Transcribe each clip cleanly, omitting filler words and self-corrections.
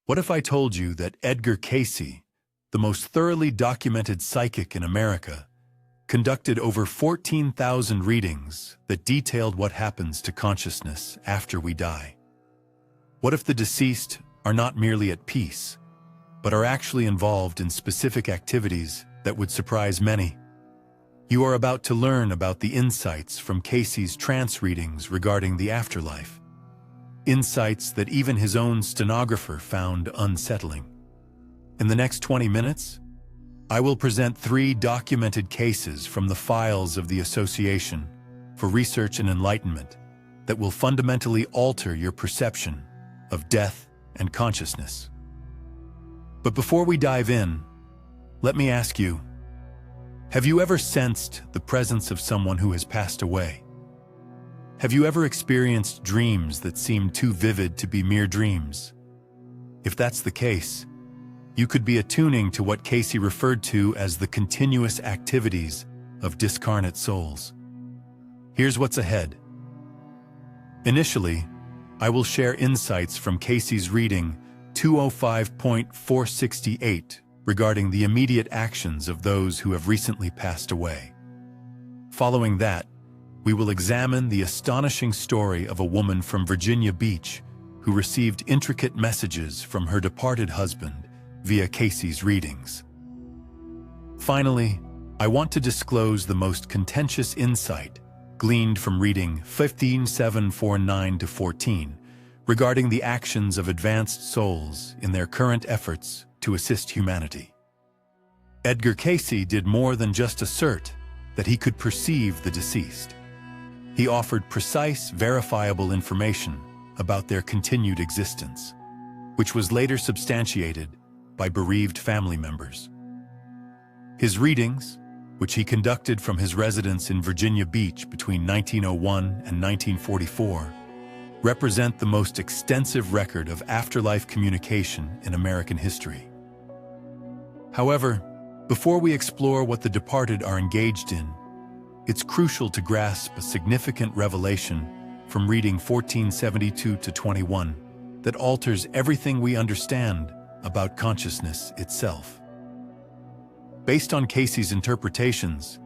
What if I told you that Edgar Cayce, the most thoroughly documented psychic in America, conducted over 14,000 readings that detailed what happens to consciousness after we die? What if the deceased are not merely at peace, but are actually involved in specific activities that would surprise many? You are about to learn about the insights from Cayce's trance readings regarding the afterlife. Insights that even his own stenographer found unsettling. In the next 20 minutes, I will present 3 documented cases from the files of the Association for Research and Enlightenment that will fundamentally alter your perception of death and consciousness. But before we dive in, let me ask you, have you ever sensed the presence of someone who has passed away? Have you ever experienced dreams that seemed too vivid to be mere dreams? If that's the case, you could be attuning to what Cayce referred to as the continuous activities of discarnate souls. Here's what's ahead. Initially, I will share insights from Cayce's reading 205.468 regarding the immediate actions of those who have recently passed away. Following that, we will examine the astonishing story of a woman from Virginia Beach who received intricate messages from her departed husband via Cayce's readings. Finally, I want to disclose the most contentious insight gleaned from reading 15749-14 regarding the actions of advanced souls in their current efforts to assist humanity. Edgar Cayce did more than just assert that he could perceive the deceased. He offered precise, verifiable information about their continued existence, which was later substantiated by bereaved family members. His readings, which he conducted from his residence in Virginia Beach between 1901 and 1944, represent the most extensive record of afterlife communication in American history. However, before we explore what the departed are engaged in, it's crucial to grasp a significant revelation from reading 1472-21 that alters everything we understand about consciousness itself. Based on Cayce's interpretations,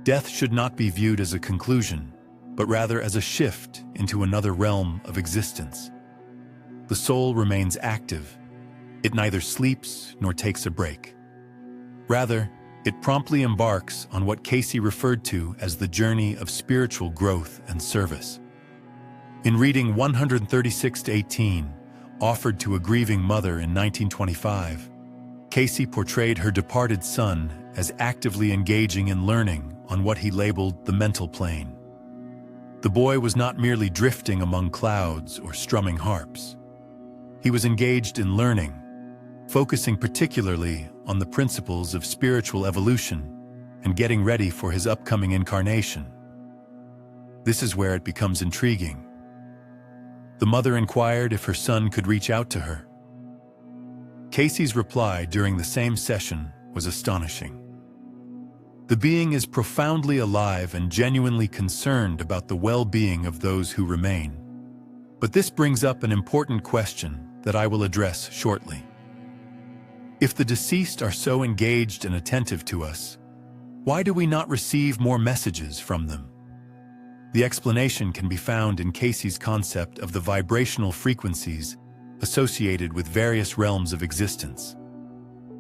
death should not be viewed as a conclusion, but rather as a shift into another realm of existence. The soul remains active. It neither sleeps nor takes a break. Rather, it promptly embarks on what Cayce referred to as the journey of spiritual growth and service. In reading 136-18, offered to a grieving mother in 1925, Cayce portrayed her departed son as actively engaging in learning on what he labeled the mental plane. The boy was not merely drifting among clouds or strumming harps. He was engaged in learning, focusing particularly on the principles of spiritual evolution and getting ready for his upcoming incarnation. This is where it becomes intriguing. The mother inquired if her son could reach out to her. Cayce's reply during the same session was astonishing. The being is profoundly alive and genuinely concerned about the well-being of those who remain. But this brings up an important question that I will address shortly. If the deceased are so engaged and attentive to us, why do we not receive more messages from them? The explanation can be found in Cayce's concept of the vibrational frequencies associated with various realms of existence.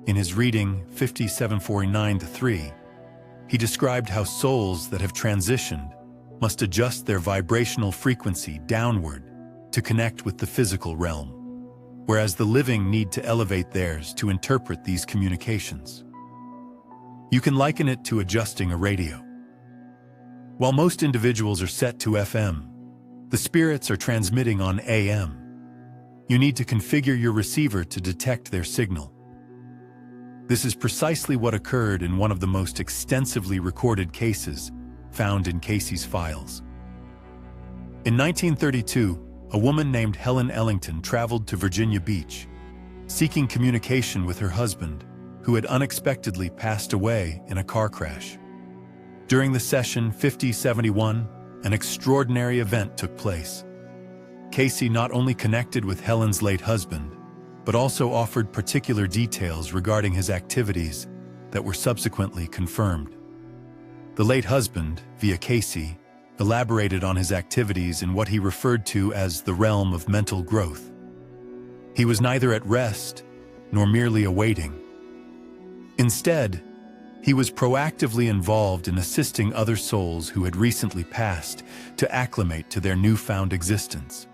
In his reading 5749-3, he described how souls that have transitioned must adjust their vibrational frequency downward to connect with the physical realm, whereas the living need to elevate theirs to interpret these communications. You can liken it to adjusting a radio. While most individuals are set to FM, the spirits are transmitting on AM. You need to configure your receiver to detect their signal. This is precisely what occurred in one of the most extensively recorded cases found in Cayce's files. In 1932, a woman named Helen Ellington traveled to Virginia Beach, seeking communication with her husband, who had unexpectedly passed away in a car crash. During the session 5071, an extraordinary event took place. Cayce not only connected with Helen's late husband, but also offered particular details regarding his activities that were subsequently confirmed. The late husband, via Cayce, elaborated on his activities in what he referred to as the realm of mental growth. He was neither at rest nor merely awaiting. Instead, he was proactively involved in assisting other souls who had recently passed to acclimate to their newfound existence.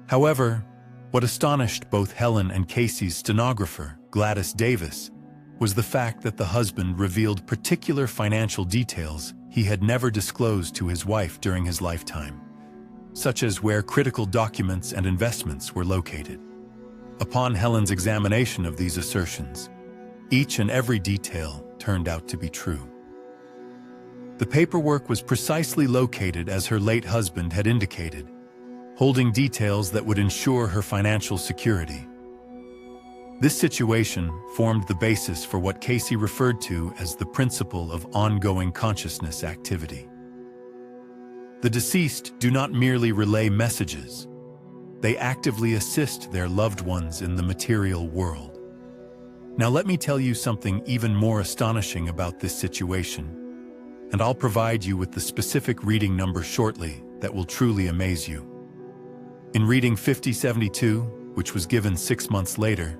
However, what astonished both Helen and Cayce's stenographer, Gladys Davis, was the fact that the husband revealed particular financial details he had never disclosed to his wife during his lifetime, such as where critical documents and investments were located. Upon Helen's examination of these assertions, each and every detail turned out to be true. The paperwork was precisely located as her late husband had indicated, holding details that would ensure her financial security. This situation formed the basis for what Cayce referred to as the principle of ongoing consciousness activity. The deceased do not merely relay messages, they actively assist their loved ones in the material world. Now let me tell you something even more astonishing about this situation, and I'll provide you with the specific reading number shortly that will truly amaze you. In reading 5072, which was given 6 months later,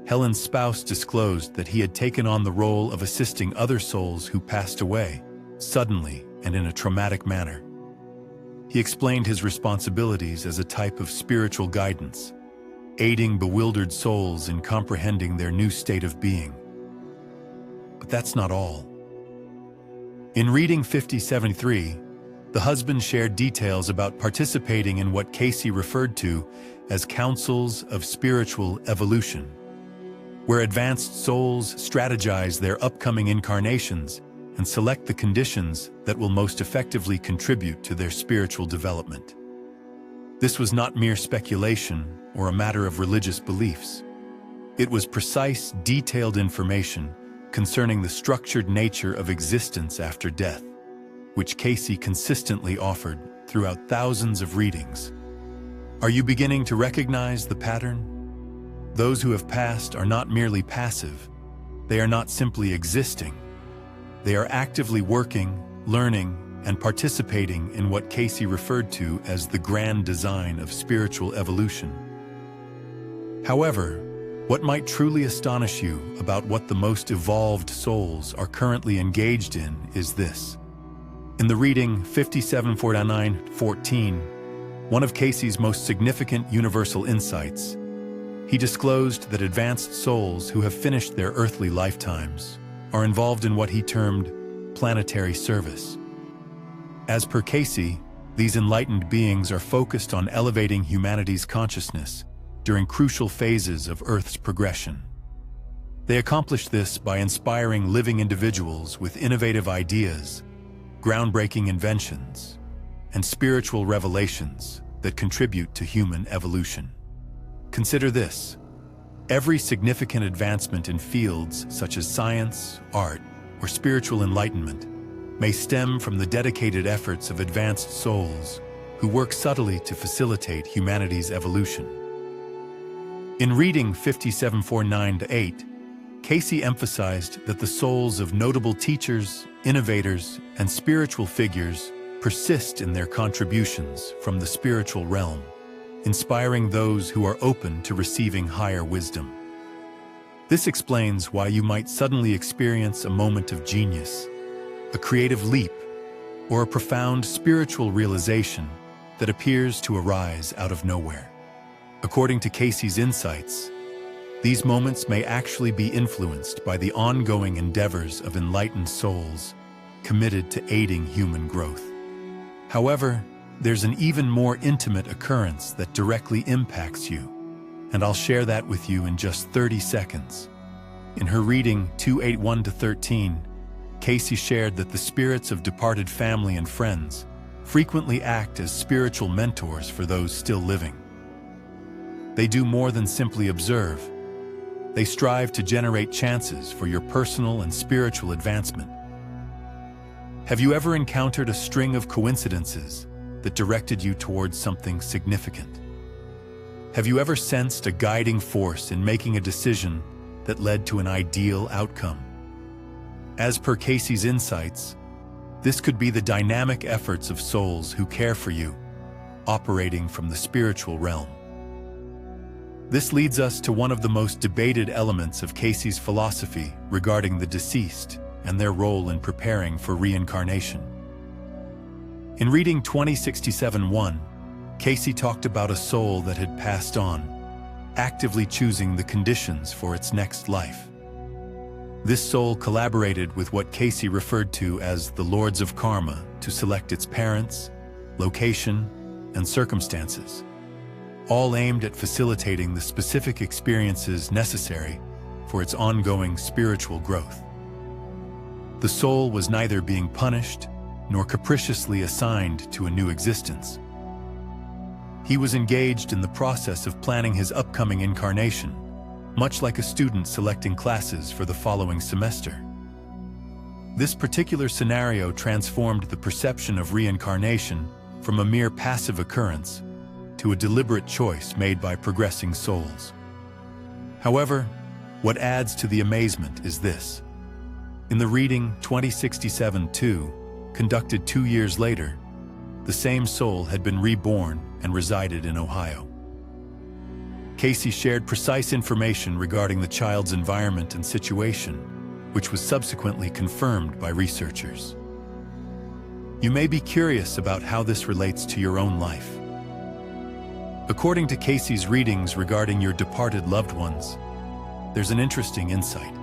Helen's spouse disclosed that he had taken on the role of assisting other souls who passed away, suddenly and in a traumatic manner. He explained his responsibilities as a type of spiritual guidance, aiding bewildered souls in comprehending their new state of being. But that's not all. In reading 5073, the husband shared details about participating in what Cayce referred to as councils of spiritual evolution, where advanced souls strategize their upcoming incarnations and select the conditions that will most effectively contribute to their spiritual development. This was not mere speculation or a matter of religious beliefs. It was precise, detailed information concerning the structured nature of existence after death, which Cayce consistently offered throughout thousands of readings. Are you beginning to recognize the pattern? Those who have passed are not merely passive. They are not simply existing. They are actively working, learning, and participating in what Cayce referred to as the grand design of spiritual evolution. However, what might truly astonish you about what the most evolved souls are currently engaged in is this. In the reading 5749-14, one of Cayce's most significant universal insights, he disclosed that advanced souls who have finished their earthly lifetimes are involved in what he termed planetary service. As per Cayce, these enlightened beings are focused on elevating humanity's consciousness during crucial phases of Earth's progression. They accomplish this by inspiring living individuals with innovative ideas, groundbreaking inventions, and spiritual revelations that contribute to human evolution. Consider this. Every significant advancement in fields such as science, art, or spiritual enlightenment may stem from the dedicated efforts of advanced souls who work subtly to facilitate humanity's evolution. In reading 5749-8, Cayce emphasized that the souls of notable teachers, innovators, and spiritual figures persist in their contributions from the spiritual realm, inspiring those who are open to receiving higher wisdom. This explains why you might suddenly experience a moment of genius, a creative leap, or a profound spiritual realization that appears to arise out of nowhere. According to Cayce's insights, these moments may actually be influenced by the ongoing endeavors of enlightened souls committed to aiding human growth. However, there's an even more intimate occurrence that directly impacts you, and I'll share that with you in just 30 seconds. In her reading 281-13, Cayce shared that the spirits of departed family and friends frequently act as spiritual mentors for those still living. They do more than simply observe. They strive to generate chances for your personal and spiritual advancement. Have you ever encountered a string of coincidences that directed you towards something significant? Have you ever sensed a guiding force in making a decision that led to an ideal outcome? As per Cayce's insights, this could be the dynamic efforts of souls who care for you, operating from the spiritual realm. This leads us to one of the most debated elements of Cayce's philosophy regarding the deceased and their role in preparing for reincarnation. In reading 2067-1, Cayce talked about a soul that had passed on, actively choosing the conditions for its next life. This soul collaborated with what Cayce referred to as the Lords of Karma to select its parents, location, and circumstances, all aimed at facilitating the specific experiences necessary for its ongoing spiritual growth. The soul was neither being punished nor capriciously assigned to a new existence. He was engaged in the process of planning his upcoming incarnation, much like a student selecting classes for the following semester. This particular scenario transformed the perception of reincarnation from a mere passive occurrence to a deliberate choice made by progressing souls. However, what adds to the amazement is this. In the reading 2067-2, conducted 2 years later, the same soul had been reborn and resided in Ohio. Cayce shared precise information regarding the child's environment and situation, which was subsequently confirmed by researchers. You may be curious about how this relates to your own life. According to Cayce's readings regarding your departed loved ones, there's an interesting insight.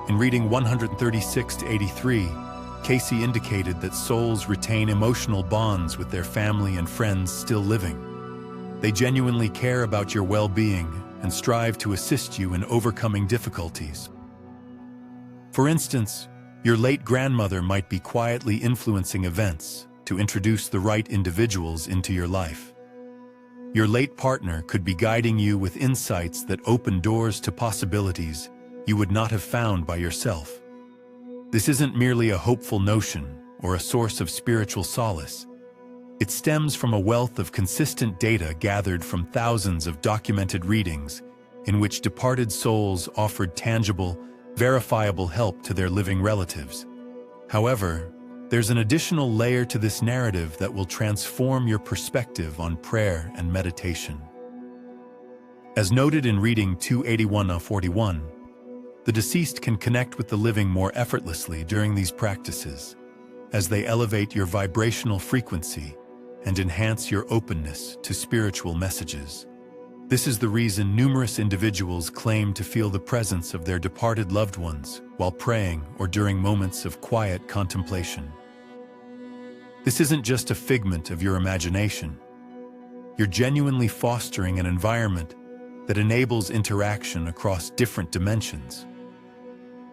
In reading 136-83, Cayce indicated that souls retain emotional bonds with their family and friends still living. They genuinely care about your well-being and strive to assist you in overcoming difficulties. For instance, your late grandmother might be quietly influencing events to introduce the right individuals into your life. Your late partner could be guiding you with insights that open doors to possibilities you would not have found by yourself. This isn't merely a hopeful notion or a source of spiritual solace. It stems from a wealth of consistent data gathered from thousands of documented readings in which departed souls offered tangible, verifiable help to their living relatives. However, there's an additional layer to this narrative that will transform your perspective on prayer and meditation. As noted in reading 281-41, the deceased can connect with the living more effortlessly during these practices, as they elevate your vibrational frequency and enhance your openness to spiritual messages. This is the reason numerous individuals claim to feel the presence of their departed loved ones while praying or during moments of quiet contemplation. This isn't just a figment of your imagination. You're genuinely fostering an environment that enables interaction across different dimensions.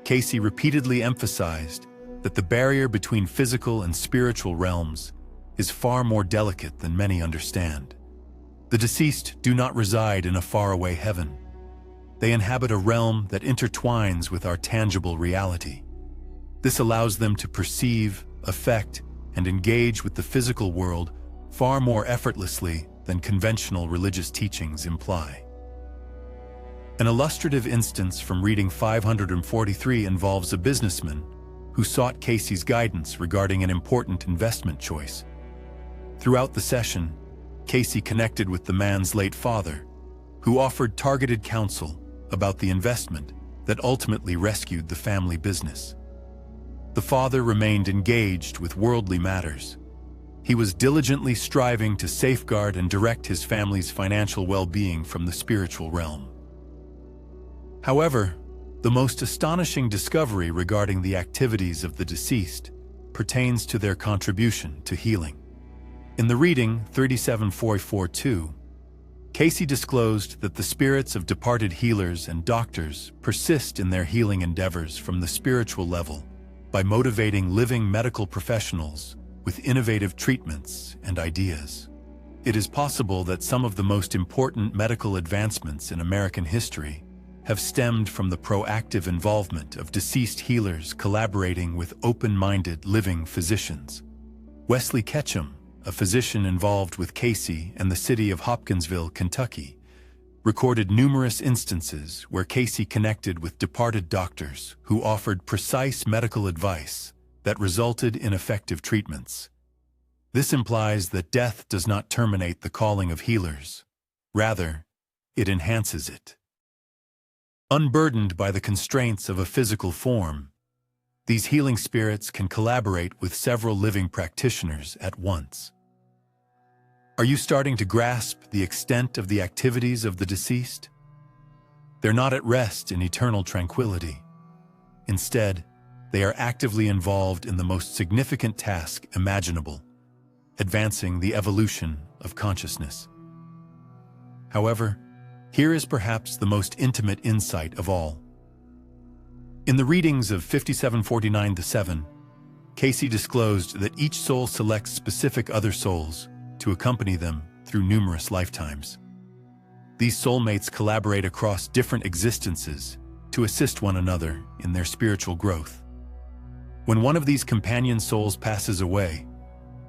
Cayce repeatedly emphasized that the barrier between physical and spiritual realms is far more delicate than many understand. The deceased do not reside in a faraway heaven. They inhabit a realm that intertwines with our tangible reality. This allows them to perceive, affect, and engage with the physical world far more effortlessly than conventional religious teachings imply. An illustrative instance from reading 543 involves a businessman who sought Cayce's guidance regarding an important investment choice. Throughout the session, Cayce connected with the man's late father, who offered targeted counsel about the investment that ultimately rescued the family business. The father remained engaged with worldly matters. He was diligently striving to safeguard and direct his family's financial well-being from the spiritual realm. However, the most astonishing discovery regarding the activities of the deceased pertains to their contribution to healing. In the reading 37-442, Cayce disclosed that the spirits of departed healers and doctors persist in their healing endeavors from the spiritual level by motivating living medical professionals with innovative treatments and ideas. It is possible that some of the most important medical advancements in American history have stemmed from the proactive involvement of deceased healers collaborating with open-minded living physicians. Wesley Ketchum, a physician involved with Cayce and the city of Hopkinsville, Kentucky, recorded numerous instances where Cayce connected with departed doctors who offered precise medical advice that resulted in effective treatments. This implies that death does not terminate the calling of healers. Rather, it enhances it. Unburdened by the constraints of a physical form, these healing spirits can collaborate with several living practitioners at once. Are you starting to grasp the extent of the activities of the deceased? They're not at rest in eternal tranquility. Instead, they are actively involved in the most significant task imaginable, advancing the evolution of consciousness. However, here is perhaps the most intimate insight of all. In the readings of 5749-7, Cayce disclosed that each soul selects specific other souls to accompany them through numerous lifetimes. These soulmates collaborate across different existences to assist one another in their spiritual growth. When one of these companion souls passes away,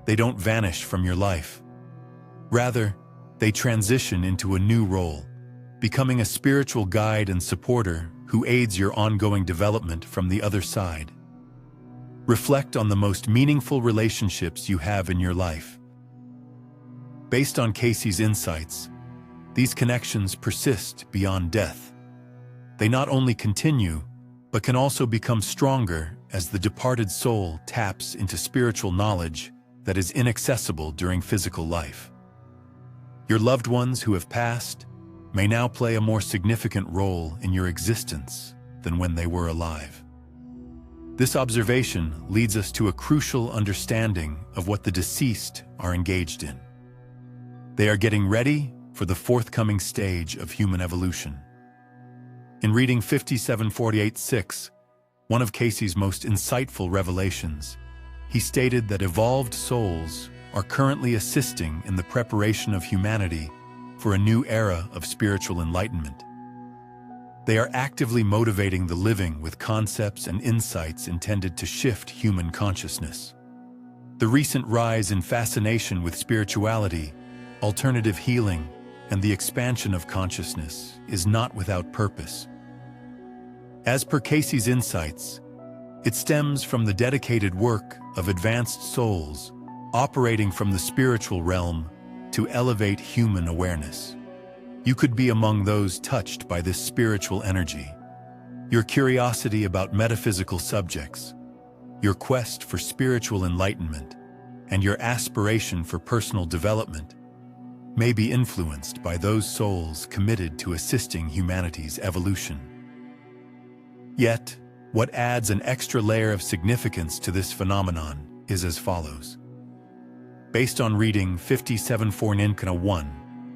they don't vanish from your life. Rather, they transition into a new role, becoming a spiritual guide and supporter who aids your ongoing development from the other side. Reflect on the most meaningful relationships you have in your life. Based on Cayce's insights, these connections persist beyond death. They not only continue, but can also become stronger as the departed soul taps into spiritual knowledge that is inaccessible during physical life. Your loved ones who have passed may now play a more significant role in your existence than when they were alive. This observation leads us to a crucial understanding of what the deceased are engaged in. They are getting ready for the forthcoming stage of human evolution. In reading 5748-6, one of Cayce's most insightful revelations, he stated that evolved souls are currently assisting in the preparation of humanity for a new era of spiritual enlightenment. They are actively motivating the living with concepts and insights intended to shift human consciousness. The recent rise in fascination with spirituality, alternative healing, and the expansion of consciousness is not without purpose. As per Cayce's insights, it stems from the dedicated work of advanced souls operating from the spiritual realm to elevate human awareness. You could be among those touched by this spiritual energy. Your curiosity about metaphysical subjects, your quest for spiritual enlightenment, and your aspiration for personal development may be influenced by those souls committed to assisting humanity's evolution. Yet, what adds an extra layer of significance to this phenomenon is as follows. Based on reading 5749-1,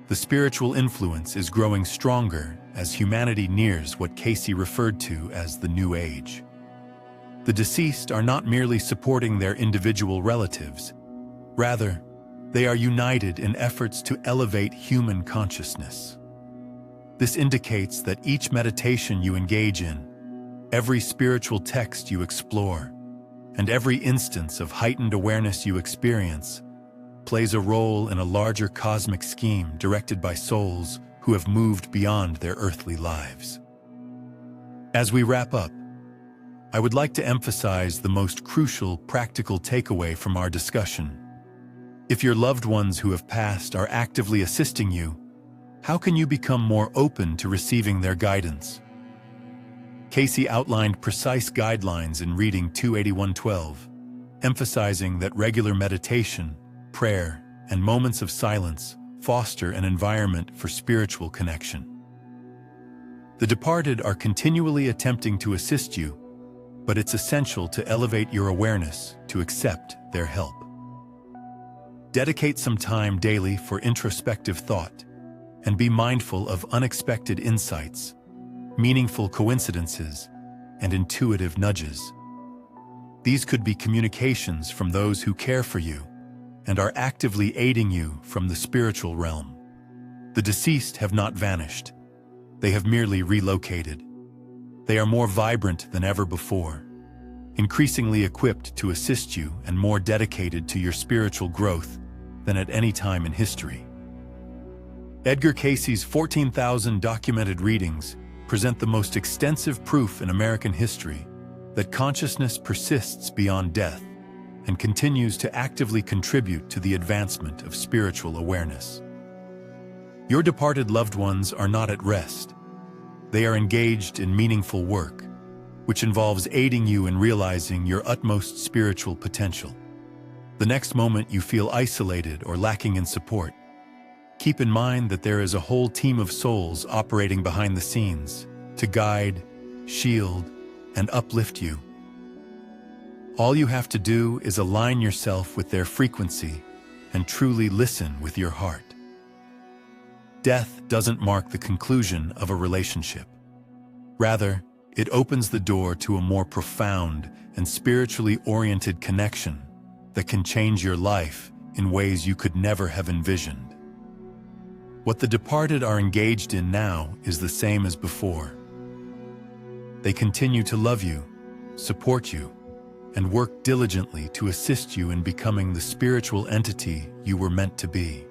the spiritual influence is growing stronger as humanity nears what Cayce referred to as the New Age. The deceased are not merely supporting their individual relatives. Rather, they are united in efforts to elevate human consciousness. This indicates that each meditation you engage in, every spiritual text you explore, and every instance of heightened awareness you experience plays a role in a larger cosmic scheme directed by souls who have moved beyond their earthly lives. As we wrap up, I would like to emphasize the most crucial practical takeaway from our discussion. If your loved ones who have passed are actively assisting you, how can you become more open to receiving their guidance? Cayce outlined precise guidelines in reading 281-12, emphasizing that regular meditation, prayer, and moments of silence foster an environment for spiritual connection. The departed are continually attempting to assist you, but it's essential to elevate your awareness to accept their help. Dedicate some time daily for introspective thought, and be mindful of unexpected insights, meaningful coincidences, and intuitive nudges. These could be communications from those who care for you and are actively aiding you from the spiritual realm. The deceased have not vanished. They have merely relocated. They are more vibrant than ever before, increasingly equipped to assist you and more dedicated to your spiritual growth than at any time in history. Edgar Cayce's 14,000 documented readings present the most extensive proof in American history that consciousness persists beyond death and continues to actively contribute to the advancement of spiritual awareness. Your departed loved ones are not at rest. They are engaged in meaningful work, which involves aiding you in realizing your utmost spiritual potential. The next moment you feel isolated or lacking in support, keep in mind that there is a whole team of souls operating behind the scenes to guide, shield, and uplift you. All you have to do is align yourself with their frequency and truly listen with your heart. Death doesn't mark the conclusion of a relationship. Rather, it opens the door to a more profound and spiritually oriented connection that can change your life in ways you could never have envisioned. What the departed are engaged in now is the same as before. They continue to love you, support you, and work diligently to assist you in becoming the spiritual entity you were meant to be.